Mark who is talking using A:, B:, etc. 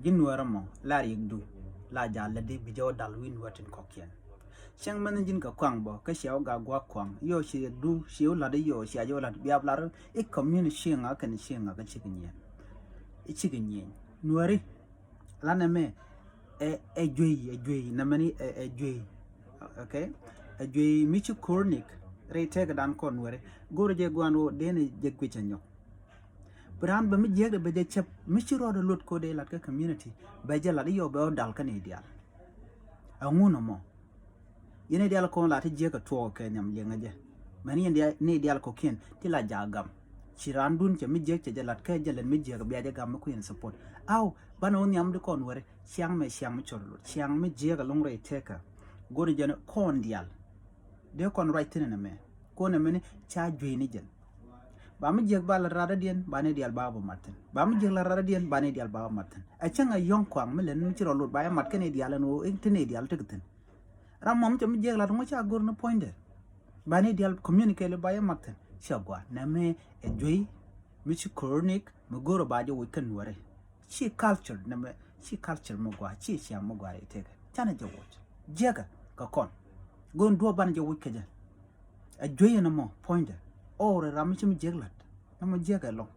A: jin nuaramo la yigdu la ja la de bijo dalwin watin kokien chang man jin ka kwang bo ka xiao ga gwa kwang yo shi du xiu la de yo xia yo la biab la e community nga kan nga ka chikinye nuari la na me jwe na mani jwe okay jwe mi chu kornik re te ga dan kon nuari goro je gwano de ne je gwichanyo Bran ba mi jeg de be chep mi chi ro de lot ko de la ka community ba je la de yo ba dal kan ideal anguno mo yene ideal ko la te je ka to ke nyam je ngaje mani ne ideal ko ken ti la jagam chiran dun che mi je che la ka je le mi je ga ba je gam ko yen support aw bana on yam de kon wore siang me chorlo siang mi je ga long re teka go de jene kon dial de kon right ne me ko ne me cha jwe ni jen ba mi jeg ba la rada dien ba ne dial ba martin ba mi jeg la rada dien ba ne dial ba martin a changa yong kwang mi len mi chiro lot ba mat ken dial no intene dial tegten ram mom mi jeg la ngo cha gor no poinde ba ne dial communicate ba martin shagwa na me enjoy mi chi chronic mo goro ba je weekend wore chi culture na me chi culture mo gwa chi sia mo gwa re tege chana je wo jega ka kon gon do ban je weekend a joy na mo poinde ore ramichim jeglat na mo jega long